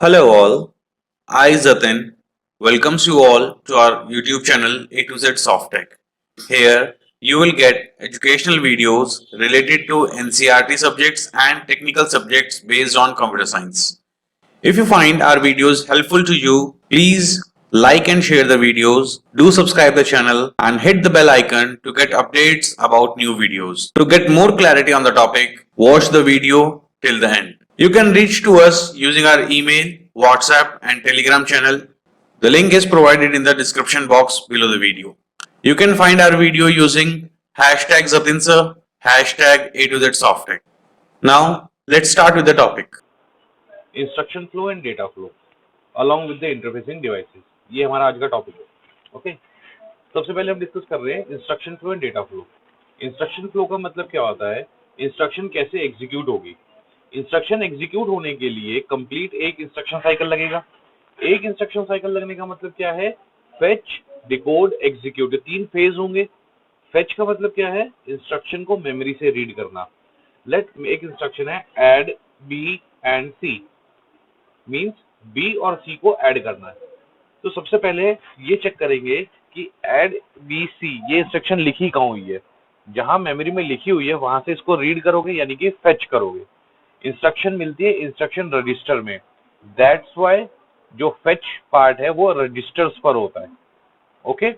Hello all, I Zatin welcomes you all to our YouTube channel A to Z Softtech. Here you will get educational videos related to NCRT subjects and technical subjects based on computer science. If you find our videos helpful to you, please like and share the videos, do subscribe the channel and hit the bell icon to get updates about new videos. To get more clarity on the topic, watch the video till the end. You can reach to us using our email, WhatsApp and Telegram channel. The link is provided in the description box below the video. You can find our video using hashtag Zatinsa, hashtag A to Z Softtech. Now, let's start with the topic. Instruction flow and data flow along with the interfacing devices, ये हमारा आज का topic है। Okay, सबसे पहले हम discuss कर रहे हैं instruction flow and data flow. Instruction flow का मतलब क्या होता है? इंस्ट्रक्शन कैसे एग्जीक्यूट होगी। इंस्ट्रक्शन एग्जीक्यूट होने के लिए कंप्लीट एक इंस्ट्रक्शन साइकिल लगेगा। एक इंस्ट्रक्शन साइकिल लगने का मतलब क्या है? फेच, डिकोड, एग्जीक्यूट, तीन फेज होंगे। फेच का मतलब क्या है? इंस्ट्रक्शन को मेमोरी से रीड करना। एक इंस्ट्रक्शन है add B and C, means B और सी को ऐड करना है। तो सबसे पहले ये चेक करेंगे कि ऐड बी सी ये इंस्ट्रक्शन लिखी कहाँ हुई है। जहां मेमोरी में लिखी हुई है वहां से इसको रीड करोगे, यानी कि फेच करोगे। इंस्ट्रक्शन मिलती है इंस्ट्रक्शन रजिस्टर में, दैट्स वाई जो फेच पार्ट है वो रजिस्टर्स पर होता है। ओके,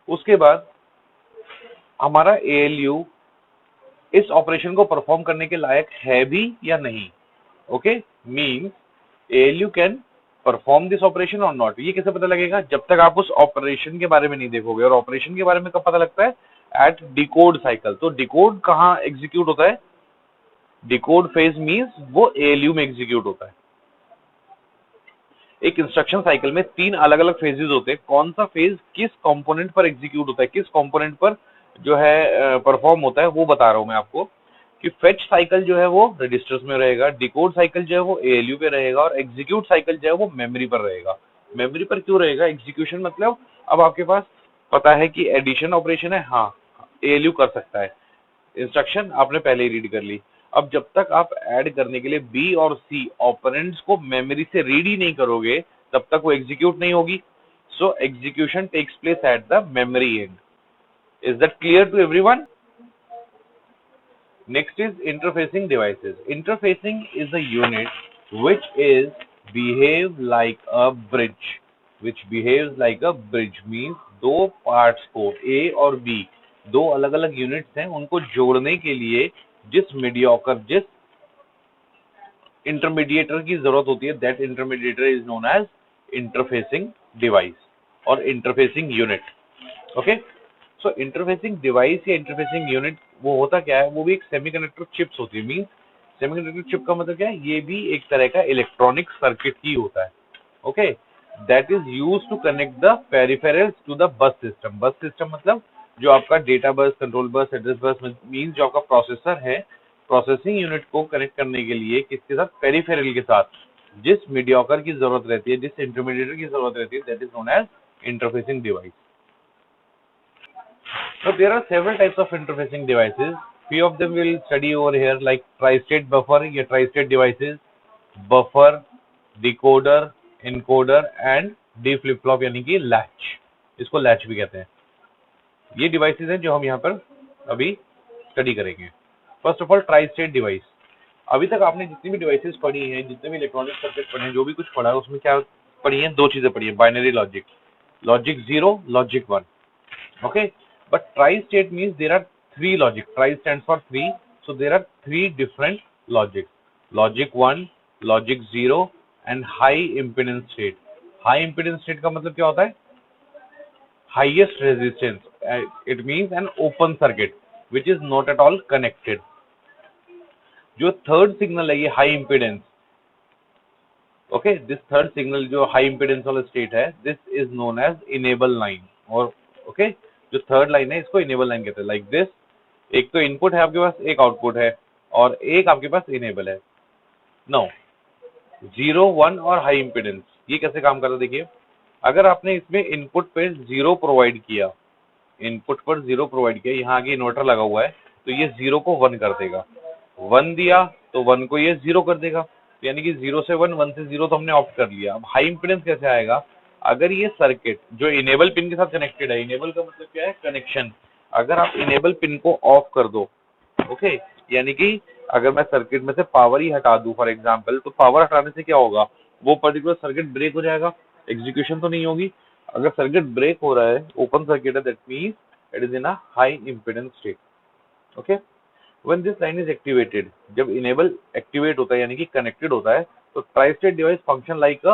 उसके बाद हमारा एएलयू इस ऑपरेशन को परफॉर्म करने के लायक है भी या नहीं। Okay, means ALU can perform this operation और नॉट। ये कैसे पता लगेगा? जब तक आप उस ऑपरेशन के बारे में नहीं देखोगे। और ऑपरेशन के बारे में कब पता लगता है? At decode cycle. तो डिकोड कहाँ एग्जीक्यूट होता है? डिकोड फेज मीन्स वो ALU में एग्जीक्यूट होता है। एक इंस्ट्रक्शन साइकिल में तीन अलग अलग फेजेस होते हैं। कौन सा फेज किस कंपोनेंट पर एग्जीक्यूट होता है, किस कंपोनेंट पर जो है परफॉर्म होता है, वो बता रहा हूं मैं आपको। कि फेच साइकिल जो है वो रजिस्टर्स में रहेगा, डिकोड साइकिल जो है वो ALU पे रहेगा, और एग्जीक्यूट साइकिल जो है वो मेमोरी पर रहेगा। मेमोरी पर क्यों रहेगा? एग्जीक्यूशन मतलब अब आपके पास पता है कि एडिशन ऑपरेशन है, हाँ ALU कर सकता है। इंस्ट्रक्शन आपने पहले ही रीड कर ली। अब जब तक आप ऐड करने के लिए बी और सी ऑपरेंड्स को मेमोरी से रीड ही नहीं करोगे, तब तक वो एग्जीक्यूट नहीं होगी। So execution takes place at the memory end. Is that clear to everyone? Next is interfacing devices. Interfacing is a unit which is behave like a bridge. Which behaves like a bridge means दो parts को A और B, दो अलग अलग units हैं, उनको जोड़ने के लिए जिस इंटरमीडिएटर की जरूरत होती है, that intermediator is known as interfacing device और interfacing unit. Okay, so interfacing device या इंटरफेसिंग यूनिट वो होता क्या है? वो भी एक सेमीकंडक्टर चिप्स होती है। मीन सेमीकंडक्टर चिप का मतलब क्या है? ये भी एक तरह का इलेक्ट्रॉनिक सर्किट ही होता है। Okay, that is use to connect the peripherals to the bus system. Bus system मतलब जो आपका data bus, control bus, address bus, mean जो आपका प्रोसेसर है, प्रोसेसिंग यूनिट को कनेक्ट करने के लिए किसके साथ? पेरिफेरल के साथ। जिस मीडियोकर की जरूरत रहती है, जिस इंटरमीडिएटर की जरूरत रहती है, that is known as interfacing device. So there are several types of interfacing devices. Few of them will study over here, like tri-state buffer या tri-state devices, buffer, decoder, encoder and D flip flop यानी कि latch, इसको latch भी कहते हैं। ये devices हैं जो हम यहाँ पर अभी स्टडी करेंगे। First of all try-state device. अभी तक आपने जितनी भी डिवाइसेस पढ़ी हैं, जितने भी इलेक्ट्रॉनिक सर्किट पढ़े हैं, जो भी कुछ पढ़ा है, उसमें क्या पढ़ी है? दो चीजें पढ़ी है, binary logic, logic 0, logic 1। Okay, but tri-state means there are three logic. Tri stands for three, so there are three different logics: logic 1, logic 0 and high impedance state. High impedance state का मतलब क्या होता है? Highest resistance. It means an open circuit which is not at all connected. जो third signal है ये high impedance. Okay, this third signal जो high impedance वाला स्टेट है, this is known as enable line. और ओके, जो third line है इसको इनेबल लाइन कहते हैं। लाइक दिस, एक तो इनपुट है आपके पास, एक आउटपुट है, और एक आपके पास इनेबल है। नो, 0, 1 और हाई इम्पीडेंस ये कैसे काम करता है? देखिए, अगर आपने इसमें इनपुट पे 0 प्रोवाइड किया, इनपुट पर 0 प्रोवाइड किया, यहाँ आगे इन्वर्टर लगा हुआ है, तो ये 0 को 1 कर देगा। 1 दिया तो 1 को ये 0 कर देगा। यानी कि 0 से 1, 1 से 0 तो हमने ऑप्ट कर लिया। अब हाई इंपेडेंस कैसे आएगा? अगर ये सर्किट जो इनेबल पिन के साथ कनेक्टेड है, इनेबल का मतलब क्या है? कनेक्शन। अगर आप इनेबल पिन को ऑफ कर दो, ओके, यानी कि अगर मैं सर्किट में से पावर ही हटा दूं फॉर एग्जांपल, तो पावर हटाने से क्या होगा? वो पर्टिकुलर सर्किट ब्रेक हो जाएगा, एग्जीक्यूशन तो नहीं होगी। अगर सर्किट ब्रेक हो रहा है, ओपन सर्किट है, that means it is in a high impedance state. Okay, when this line is activated, जब इनेबल एक्टिवेट होता है यानी कि कनेक्टेड होता है, तो tri state device function like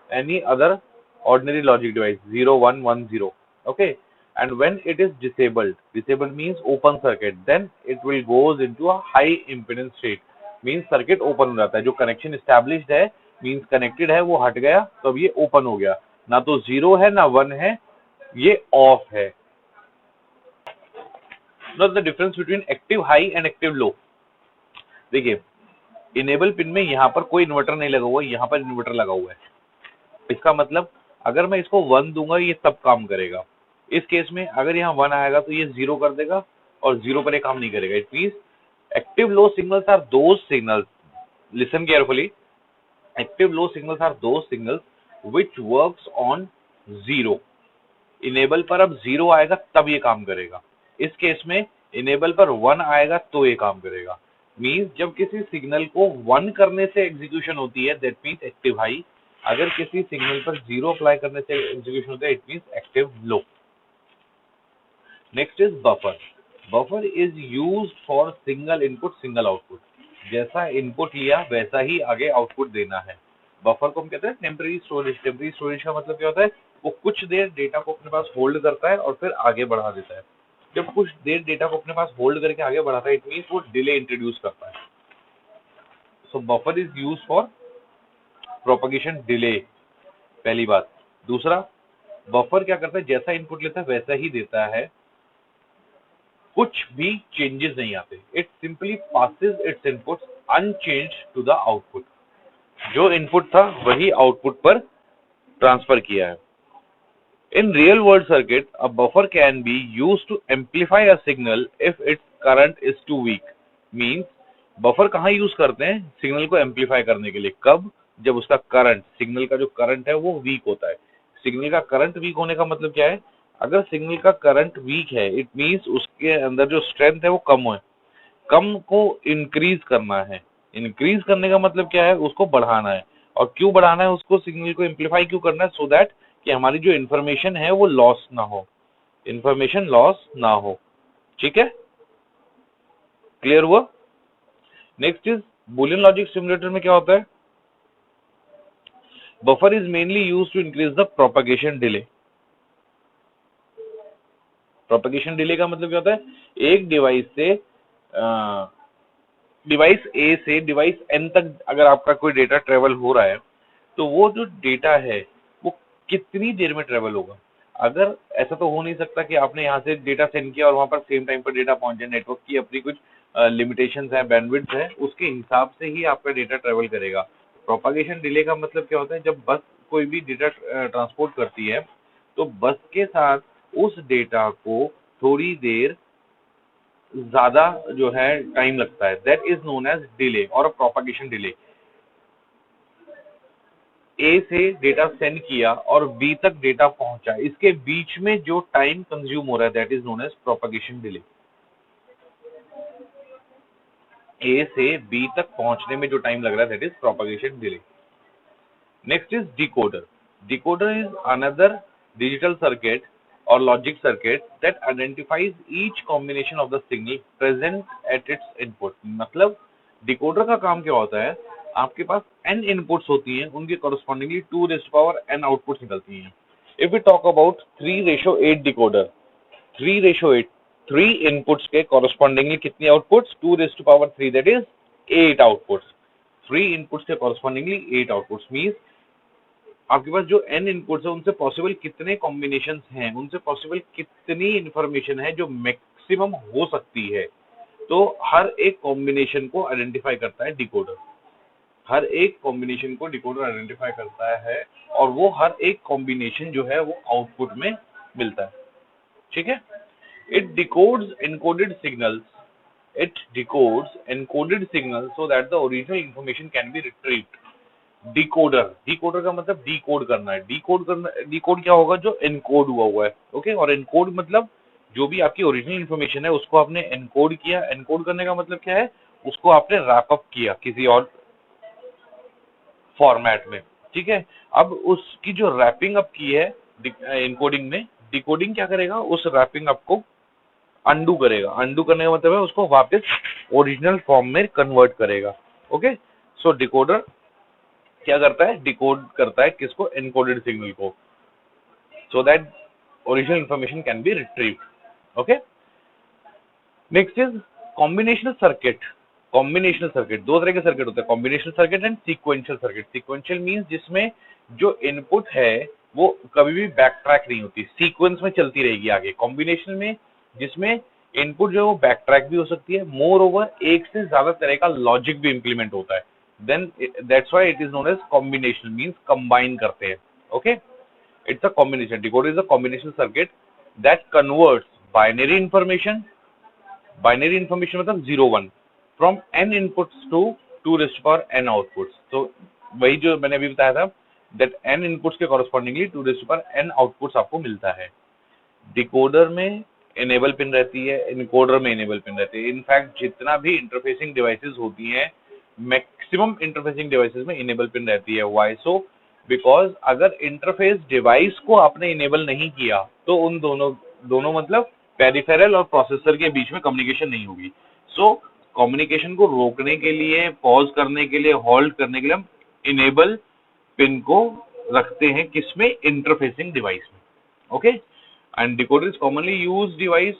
any other ordinary logic device 0 1 1 0, okay, and when it is disabled means open circuit, then it will goes into a high impedance state, means circuit open हो जाता है। जो connection established है means connected है, वो हट गया तो अब ये open हो गया, ना तो 0 है ना 1 है, ये off है। Now the difference between active high and active low, देखिए इनेबल पिन में यहाँ पर कोई इन्वर्टर नहीं लगा हुआ है, यहाँ पर इन्वर्टर लगा हुआ है। इसका मतलब अगर मैं इसको 1 दूंगा ये तब काम करेगा। इस केस में अगर यहाँ 1 आएगा तो ये 0 कर देगा और 0 पर ये काम नहीं करेगा। It means active low signals are those signals, listen carefully, active low signals are those signals which works on 0। Enable पर अब 0 आएगा तब ये काम करेगा। इस केस में इनेबल पर 1 आएगा तो ये काम करेगा। मींस जब किसी सिग्नल को 1 करने से एग्जीक्यूशन होती है, दैट मींस एक्टिव हाई। अगर किसी सिग्नल पर 0 अप्लाई करने से एग्जीक्यूशन होता है, it means active low. Next is buffer. Buffer is used for single input single output. जैसा इनपुट लिया वैसा ही आगे आउटपुट देना है। बफर को हम कहते हैं टेम्पररी स्टोरेज। टेम्पररी स्टोरेज का मतलब क्या होता है? वो कुछ देर डेटा को अपने पास होल्ड करता है और फिर आगे बढ़ा देता है। जब कुछ देर डेटा को अपने पास होल्ड करके आगे बढ़ाता है, इट मींस वो डिले इंट्रोड्यूस करता है। So buffer is use for propagation delay, पहली बात। दूसरा, बफर क्या करता है? जैसा इनपुट लेता है वैसा ही देता है, कुछ भी चेंजेस नहीं आते। It simply passes its input unchanged to the output. जो इनपुट था वही आउटपुट पर ट्रांसफर किया है। In real world circuit, a buffer can be used to amplify a signal if its current is too weak. Means buffer कहाँ use करते हैं? Signal को एम्पलीफाई करने के लिए। कब? जब उसका करंट, सिग्नल का जो करंट है वो वीक होता है। सिग्नल का करंट वीक होने का मतलब क्या है? अगर सिग्नल का करंट वीक है, इट मींस उसके अंदर जो स्ट्रेंथ है वो कम है। कम को इंक्रीज करना है। इंक्रीज करने का मतलब क्या है? उसको बढ़ाना है। और क्यों बढ़ाना है उसको? सिग्नल को एम्पलीफाई क्यों करना है? सो दैट कि हमारी जो इन्फॉर्मेशन है वो लॉस ना हो, इन्फॉर्मेशन लॉस ना हो। ठीक है, क्लियर हुआ? Next is Boolean logic simulator में क्या होता है? Buffer is mainly use to increase the propagation delay. Propagation delay का मतलब क्या होता है? एक डिवाइस से डिवाइस ए से डिवाइस एन तक अगर आपका कोई डेटा ट्रेवल हो रहा है, तो वो जो डेटा है वो कितनी देर में ट्रेवल होगा? अगर ऐसा तो हो नहीं सकता कि आपने यहाँ से डेटा सेंड किया और वहां पर सेम टाइम पर डेटा पहुंच जाए। नेटवर्क की अपनी कुछ लिमिटेशंस है, बैंडविड्थ है, उसके हिसाब से ही आपका डेटा ट्रेवल करेगा। प्रोपागेशन डिले का मतलब क्या होता है? जब बस कोई भी डेटा ट्रांसपोर्ट करती है तो बस के साथ उस डेटा को थोड़ी देर ज्यादा जो है टाइम लगता है, that is known as delay और प्रोपागेशन डिले। ए से डेटा सेंड किया और बी तक डेटा पहुंचा, इसके बीच में जो टाइम कंज्यूम हो रहा है that is known as propagation delay. A से बी तक पहुंचने में जो टाइम लग रहा है that is propagation delay. Next is decoder. Decoder is another digital circuit or logic circuit that identifies each combination of the signal present at its input। मतलब decoder का काम क्या होता है? आपके पास n इनपुट्स होती हैं, उनके correspondingly 2n आउटपुट्स निकलती हैं। If we talk about 3:8 decoder, 3:8, 3 inputs के correspondingly कितनी outputs? 2⁻³ that is 8 outputs. 3 inputs के correspondingly 8 आउटपुट्स मींस आपके पास जो n इनपुट्स है उनसे पॉसिबल कितने कॉम्बिनेशंस हैं, उनसे पॉसिबल कितनी इंफॉर्मेशन है जो मैक्सिमम हो सकती है। तो हर एक कॉम्बिनेशन को आइडेंटिफाई करता है डिकोडर। हर एक कॉम्बिनेशन को डिकोडर आइडेंटिफाई करता है और वो हर एक कॉम्बिनेशन जो है वो आउटपुट में मिलता है। ठीक है, it डिकोड्स encoded signals, so that the original information can be retrieved। Decoder, decoder का मतलब डिकोड करना है। डिकोड क्या होगा? जो एनकोड हुआ है। ओके, और एनकोड मतलब जो भी आपकी ओरिजिनल इंफॉर्मेशन है उसको आपने एनकोड किया। एनकोड करने का मतलब क्या है? उसको आपने रैप अप किया किसी और फॉर्मेट में। ठीक है, अब उसकी जो रैपिंग अप की है एनकोडिंग में, डिकोडिंग क्या करेगा? उस रैपिंग अप को अंडू करेगा। अंडू करने का मतलब है उसको वापस ओरिजिनल फॉर्म में कन्वर्ट करेगा। ओके, सो डिकोडर क्या करता है? डिकोड करता है किसको? एनकोडेड सिग्नल को, so that original information can be retrieved. Okay, next is combinational circuit. Combinational circuit दो तरह के सर्किट होते हैं, combinational circuit and sequential circuit. Sequential means जिसमें जो इनपुट है वो कभी भी बैक ट्रैक नहीं होती, सीक्वेंस में चलती रहेगी आगे। कॉम्बिनेशन में जिसमें इनपुट जो है वो बैक ट्रैक भी हो सकती है, मोर ओवर एक से ज्यादा तरह का लॉजिक भी इंप्लीमेंट होता है, then that's why it is known as combination, means combine करते हैं। Okay, it's a combination. Decoder is a combination circuit that converts binary information, binary information मतलब 0 1 from n inputs to 2 raised to power n outputs. तो वही जो मैंने अभी बताया था that n inputs के correspondingly 2 raised to power n outputs आपको मिलता है। डिकोडर में इनेबल पिन रहती है, इनकोडर में इनेबल पिन रहती है। इनफैक्ट जितना भी इंटरफेसिंग डिवाइसेस होती हैं, मैक्सिमम इंटरफेसिंग डिवाइसेस में इनेबल पिन रहती है। Why so? बिकॉज अगर इंटरफेस डिवाइस को आपने इनेबल नहीं किया तो उन दोनों दोनों मतलब पेरिफेरल और प्रोसेसर के बीच में कम्युनिकेशन नहीं होगी। सो कम्युनिकेशन को रोकने के लिए, पॉज करने के लिए, होल्ड करने के लिए हम इनेबल पिन को रखते हैं किसमें? इंटरफेसिंग डिवाइस में। Okay, and decoder is commonly used device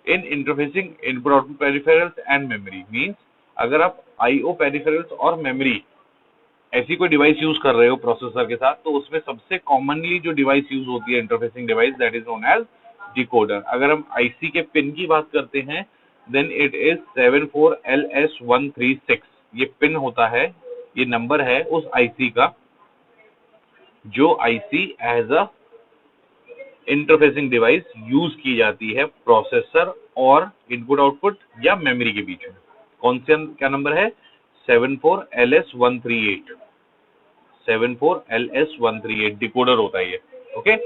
in interfacing input output peripherals and memory। means अगर आप IO peripherals और memory ऐसी कोई डिवाइस यूज कर रहे हो प्रोसेसर के साथ, तो उसमें सबसे कॉमनली जो डिवाइस यूज होती है interfacing device, that is known as decoder. अगर हम आईसी के पिन की बात करते हैं, देन इट इज 74LS136। ये पिन होता है, ये नंबर है उस आईसी का जो IC as a interfacing device use की जाती है प्रोसेसर और इनपुट आउटपुट या मेमोरी के बीच में। कौन से क्या नंबर है? 74LS138। 74LS138 डिकोडर होता है ये। Okay,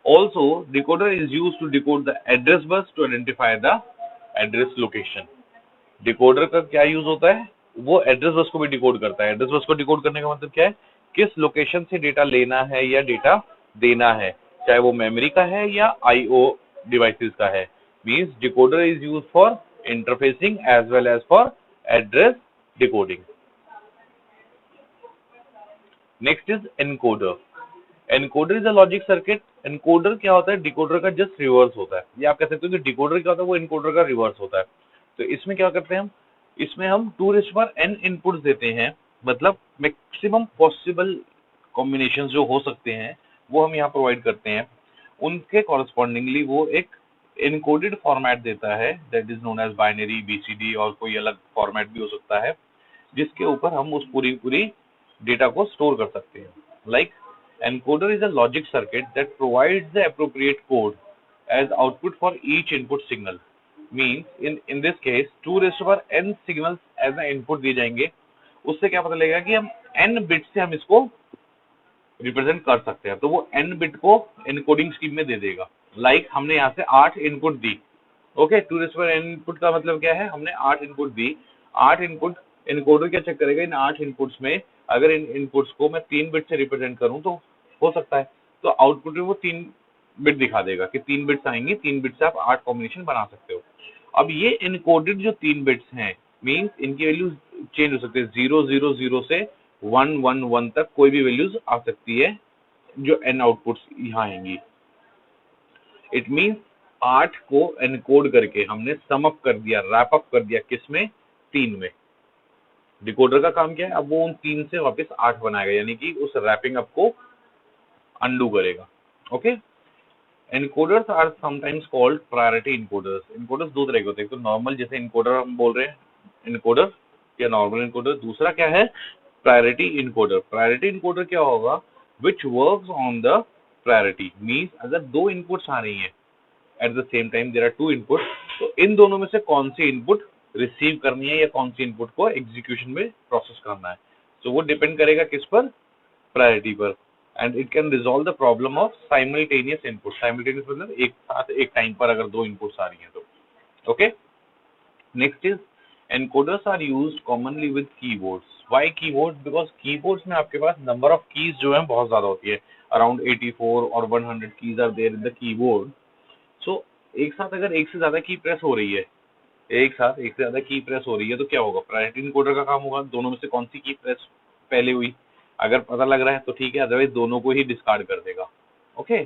also decoder is use to decode the address bus to identify the address location. Decoder का क्या यूज होता है? वो एड्रेस बस को भी डिकोड करता है। एड्रेस बस को डिकोड करने का मतलब क्या है? किस लोकेशन से डेटा लेना है या डेटा देना है, चाहे वो मेमोरी का है या आईओ डिवाइसेस का है। Means decoder is use for interfacing as well as for address decoding. Next is encoder. Encoder is a logic circuit. Encoder क्या होता है? डिकोडर का जस्ट रिवर्स होता है। ये आप कह सकते हो कि डिकोडर क्या होता है? वो एनकोडर का रिवर्स होता है। तो इसमें क्या करते हैं हम? इसमें हम 2 raised to power n inputs देते हैं, मतलब मैक्सिमम पॉसिबल कॉम्बिनेशन जो हो सकते हैं वो हम यहाँ प्रोवाइड करते हैं। उनके कॉरस्पॉन्डिंगली वो एक एनकोडेड फॉर्मेट देता है, that is known as binary, BCD और कोई अलग फॉर्मेट भी हो सकता है, जिसके ऊपर हम उस पूरी डेटा को स्टोर कर सकते हैं। Like encoder is a logic circuit that provides the appropriate code as output for each input signal। means in this case 2 raised to power n signals as an input दिए जाएंगे। उससे क्या पता लगेगा कि हम n बिट से हम इसको रिप्रेजेंट कर सकते हैं, तो वो n बिट को एनकोडिंग स्कीम में दे देगा। लाइक हमने यहाँ से 8 input the. Okay, 2 raised to power n input का मतलब क्या है? हमने 8 इनपुट दी। 8 इनपुट एनकोडर क्या चेक करेगा? इन 8 इनपुट्स में अगर इन इनपुट्स को मैं 3 बिट से रिप्रेजेंट करूं तो हो सकता है, तो आउटपुट में वो 3 बिट दिखा देगा कि 3 बिट्स आएंगी, 3 बिट से आप 8 कॉम्बिनेशन बना सकते हो। अब ये इनकोडेड जो 3 बिट्स हैं, मींस इनकी वैल्यूज चेंज हो सकती है। 0 0 0 से 1 1 1 तक कोई भी वैल्यूज आ सकती है जो n आउटपुट्स यहाँ आएंगी। इट मींस 8 को एनकोड करके हमने सम अप कर दिया, रैप अप कर दिया, किसमें? 3 में। डिकोडर का काम क्या है? अब वो उन 3 से वापस 8 बनाएगा, यानी कि उस रैपिंग अप को अंडू करेगा। Okay, encoders are sometimes called priority encoders. Encoders दो तरह के होते हैं, तो नॉर्मल जैसे इनकोडर हम बोल रहे हैं इनकोडर या नॉर्मल इनकोडर, दूसरा क्या है? Priority encoder. प्रायोरिटी इनकोडर क्या होगा? Which works on the priority. Means अगर 2 इनपुट्स आ रही हैं at the same time, there are 2 input, तो इन दोनों में से कौन सी इनपुट रिसीव करनी है या कौन सी इनपुट को एग्जीक्यूशन में प्रोसेस करना है। सो वो डिपेंड करेगा किस पर, प्रायोरिटी पर, and it can resolve the problem of simultaneous input. Simultaneous मतलब एक साथ एक टाइम पर अगर दो इनपुट्स आ रही हैं तो। Okay, next is encoders are used commonly with keyboards. Why keyboards? Because keyboards में आपके पास number of keys जो है बहुत ज्यादा होती है, around 84 और 100 keys are there in the keyboard. So एक साथ अगर एक से ज्यादा की प्रेस हो रही है, एक साथ एक से ज्यादा की प्रेस हो रही है तो क्या होगा, प्रायोरिटी इनकोडर का काम होगा दोनों में से कौन सी की प्रेस पहले हुई, अगर पता लग रहा है तो ठीक है, अदरवाइज दोनों को ही डिस्कार्ड कर देगा। ओके,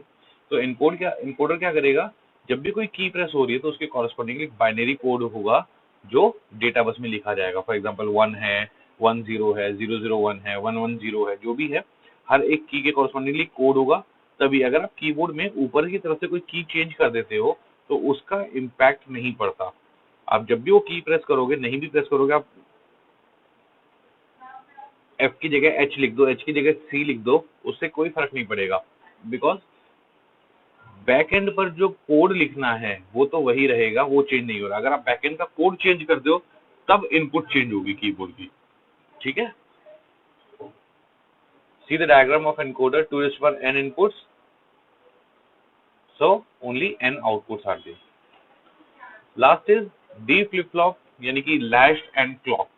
तो इनकोडर क्या करेगा, जब भी कोई की प्रेस हो रही है तो उसके कॉरेस्पॉन्डिंगली बाइनरी कोड होगा जो डेटा बस में लिखा जाएगा। फॉर एग्जांपल 1 है, 10 है, 001 है, 110 है, जो भी है, हर एक की के कॉरेस्पॉन्डिंगली कोड होगा। तभी अगर आप कीबोर्ड में ऊपर की तरफ से कोई की चेंज कर देते हो तो उसका इम्पैक्ट नहीं पड़ता। आप जब भी वो की प्रेस करोगे, नहीं भी प्रेस करोगे, आप एफ की जगह एच लिख दो, एच की जगह सी लिख दो, उससे कोई फर्क नहीं पड़ेगा, बिकॉज बैक एंड पर जो कोड लिखना है वो तो वही रहेगा, वो चेंज नहीं हो रहा। अगर आप बैक एंड का कोड चेंज कर दो तब इनपुट चेंज होगी कीबोर्ड की। ठीक है, see the diagram of encoder, 2n inputs, so only n outputs are there. Last is D flip flop, यानी कि latched and clock.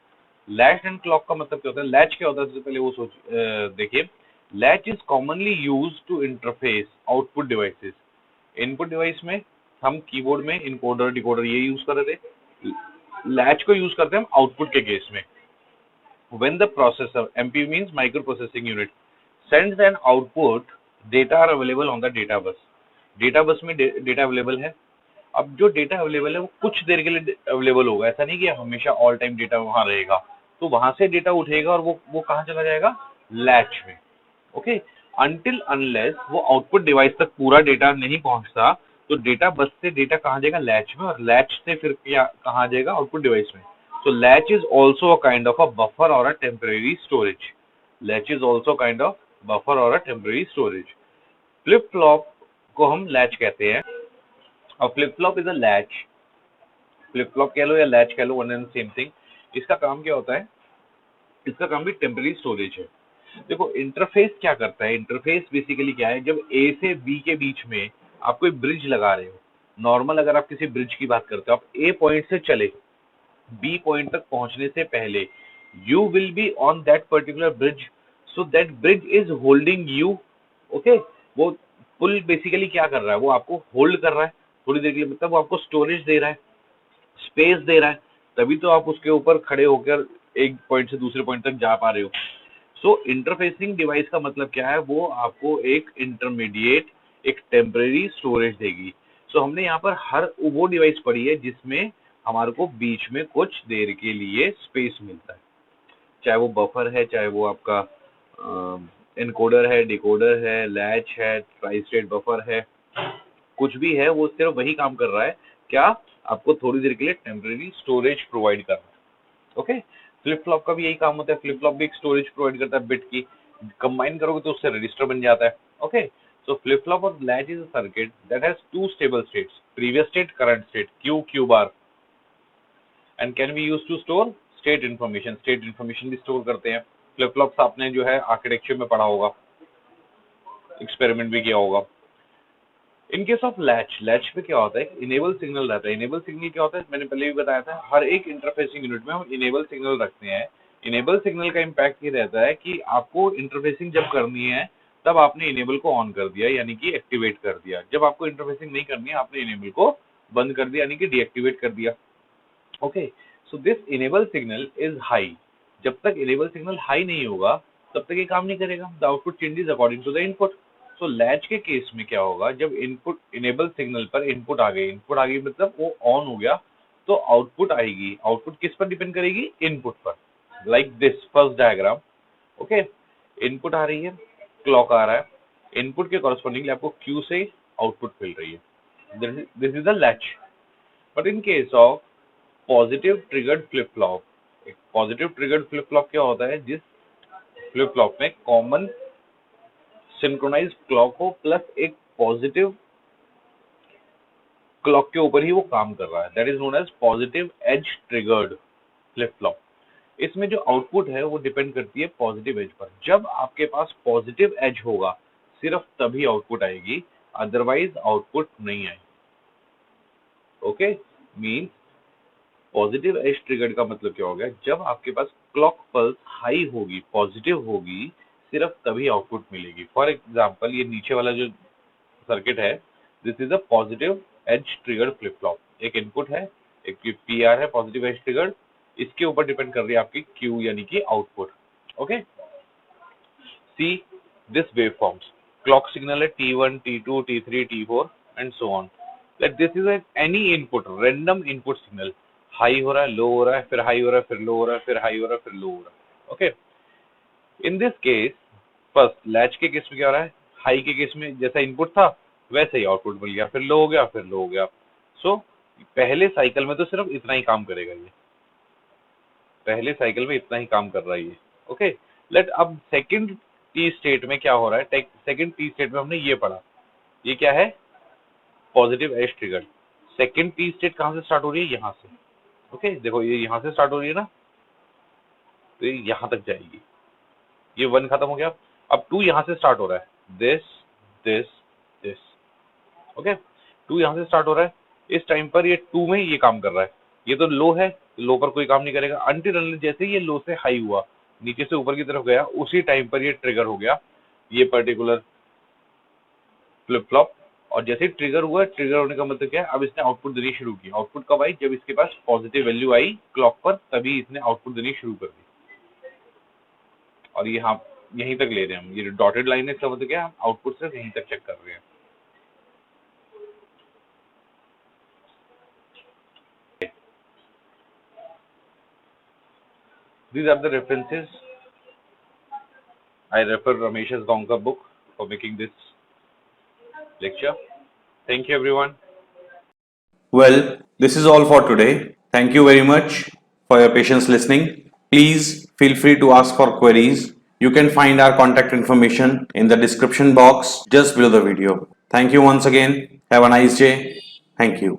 Latched and clock का मतलब क्या होता है, लैच क्या होता है, सबसे पहले वो देखिए। Latch is commonly use to interface output devices. Input device में हम कीबोर्ड में इनकोडर डिकोडर ये यूज कर रहे थे, लैच को यूज करते हैं हम आउटपुट के केस में। When the processor, MPU means micro processing unit, sends an output, data are available on the data bus. Data bus में डेटा अवेलेबल है। अब जो डेटा अवेलेबल है वो कुछ देर के लिए अवेलेबल होगा, ऐसा नहीं कि हमेशा ऑल टाइम डेटा वहां रहेगा। तो वहां से डेटा उठेगा और वो कहाँ चला जाएगा, लैच में। ओके, अनटिल अनलेस वो आउटपुट डिवाइस तक पूरा डेटा नहीं पहुंचता तो डेटा बस से डेटा कहाँ जाएगा, लैच में, और लैच से फिर क्या कहाँ जाएगा, आउटपुट डिवाइस में। So latch is also a kind of a buffer or a temporary storage. Latch is also kind of buffer or a temporary storage. Flip flop को हम latch कहते हैं। और flip flop is a latch. Flip flop कह लो या latch कह लो, one and same thing. इसका काम क्या होता है, इसका काम भी टेम्पररी स्टोरेज है। देखो इंटरफेस क्या करता है, इंटरफेस बेसिकली क्या है, जब ए से बी के बीच में आप कोई ब्रिज लगा रहे हो, नॉर्मल अगर आप किसी ब्रिज की बात करते हो, आप ए पॉइंट से चले बी पॉइंट तक पहुंचने से पहले you will be on that particular bridge, so that bridge is holding you. Okay, वो पुल बेसिकली क्या कर रहा है, वो आपको होल्ड कर रहा है थोड़ी देर के लिए, मतलब वो आपको स्टोरेज दे रहा है, स्पेस दे रहा है, तभी तो आप उसके ऊपर खड़े होकर एक पॉइंट से दूसरे पॉइंट तक जा पा रहे हो। सो इंटरफेसिंग डिवाइस का मतलब क्या है, वो आपको एक इंटरमीडिएट, एक टेम्परेरी स्टोरेज देगी। सो हमने यहाँ पर हर वो डिवाइस पढ़ी है जिसमें हमारे को बीच में कुछ देर के लिए स्पेस मिलता है, चाहे वो बफर है, चाहे वो आपका एनकोडर है, डिकोडर है, लैच है, ट्राई स्टेट बफर है, कुछ भी है, वो सिर्फ वही काम कर रहा है, क्या, आपको थोड़ी देर के लिए टेम्परेरी स्टोरेज प्रोवाइड कर रहा है। ओके, फ्लिप फ्लॉप का भी यही काम होता है, फ्लिप फ्लॉप भी एक स्टोरेज प्रोवाइड करता है बिट की, कंबाइन करोगे तो उससे रजिस्टर बन जाता है। ओके, सो फ्लिप फ्लॉप और latch is a circuit that has two stable states, previous state, current state, Q bar, and can be use to store state information. State information भी store करते हैं। Flip flops आपने जो है architecture में पढ़ा होगा, एक्सपेरिमेंट भी किया होगा। इन केस ऑफ लैच, लैच पे क्या होता है, इनेबल सिग्नल रहता है। इनेबल सिग्नल क्या होता है, मैंने पहले भी बताया था, हर एक इंटरफेसिंग यूनिट में हम इनेबल सिग्नल रखते हैं। इनेबल सिग्नल का इम्पैक्ट ये रहता है कि आपको इंटरफेसिंग जब करनी है तब आपने इनेबल को ऑन कर दिया, यानी कि एक्टिवेट कर दिया। जब आपको इंटरफेसिंग नहीं करनी है, आपने इनेबल को बंद कर दिया, यानी कि डीएक्टिवेट कर दिया। Okay, so this enable signal is high. जब तक इनेबल सिग्नल हाई नहीं होगा तब तक ये काम नहीं करेगा। The output changes according to the input. So latch के केस में क्या होगा, जब इनपुट इनेबल सिग्नल पर इनपुट आ गई मतलब वो ऑन हो गया, तो आउटपुट आएगी। आउटपुट किस पर डिपेंड करेगी, इनपुट पर। Like this first diagram. Okay, input आ रही है, क्लॉक आ रहा है, इनपुट के कॉरेस्पॉन्डिंगली आपको क्यू से आउटपुट मिल रही है। This is the latch. But in case of positive triggered flip flop, positive triggered flip flop क्या होता है, जिस फ्लिप फ्लॉप में कॉमन सिंक्रोनाइज क्लॉक हो प्लस एक पॉजिटिव क्लॉक के ऊपर ही वो काम कर रहा है, that is known as positive edge triggered flip flop. इसमें जो आउटपुट है वो डिपेंड करती है पॉजिटिव एज पर। जब आपके पास पॉजिटिव एज होगा सिर्फ तभी आउटपुट आएगी, अदरवाइज आउटपुट नहीं आएगी। Okay, means positive edge triggered का मतलब क्या हो गया, जब आपके पास क्लॉक पल्स हाई होगी, पॉजिटिव होगी, सिर्फ तभी आउटपुट मिलेगी। फॉर एग्जाम्पल ये नीचे वाला जो सर्किट है, this is a positive edge triggered flip flop. एक इनपुट है, एक पीआर है पॉजिटिव एज ट्रिगर्ड, इसके ऊपर डिपेंड कर रही है आपकी क्यू यानी कि output. Okay, see this wave forms, clock signal है T1, T2, T3, T4 and so on. Like this is any input, random input signal, high हो रहा है, लो हो रहा है, फिर हाई हो रहा है, फिर लो हो रहा है, फिर हाई हो रहा है, फिर लो हो रहा है। Okay, in this case first latch के केस में क्या हो रहा है, हाई के केस में जैसा इनपुट था वैसे ही आउटपुट मिल गया, फिर लो हो गया, फिर लो हो गया। सो पहले साइकिल में तो सिर्फ इतना ही काम करेगा ये, पहले साइकिल में इतना ही काम कर रहा है ये। ओके, लेट अब सेकंड टी स्टेट में क्या हो रहा है, सेकंड टी स्टेट में हमने ये पढ़ा, ये क्या है, positive edge trigger. Second T state कहां से स्टार्ट हो रही है, यहां से। ओके, देखो ये यहां से स्टार्ट हो रही है ना, तो ये यहां तक जाएगी, ये 1 खत्म हो गया, अब 2 यहां से स्टार्ट हो रहा है, दिस दिस दिस। ओके, 2 यहां से स्टार्ट हो रहा है, इस टाइम पर ये 2 में ये काम कर रहा है, ये तो लो है, लो पर कोई काम नहीं करेगा अनटिल जैसे ये लो से हाई हुआ, नीचे से ऊपर की तरफ गया, उसी टाइम पर ये ट्रिगर हो गया, ये पर्टिकुलर फ्लिप फ्लॉप। और जैसे ही ट्रिगर हुआ, ट्रिगर होने का मतलब क्या है, अब इसने आउटपुट देनी शुरू की। आउटपुट कब आई, जब इसके पास पॉजिटिव वैल्यू आई क्लॉक पर, तभी इसने आउटपुट देनी शुरू कर दी। और यहाँ यहीं तक ले रहे हैं हम, ये डॉटेड लाइन है, इसका मतलब क्या है, हम आउटपुट सिर्फ यहीं तक चेक कर रहे हैं। These are the references. I refer Ramesh's Gonka book for making this lecture. Thank you everyone. Well, this is all for today. Thank you very much for your patience listening. Please feel free to ask for queries. You can find our contact information in the description box just below the video. Thank you once again. Have a nice day. Thank you.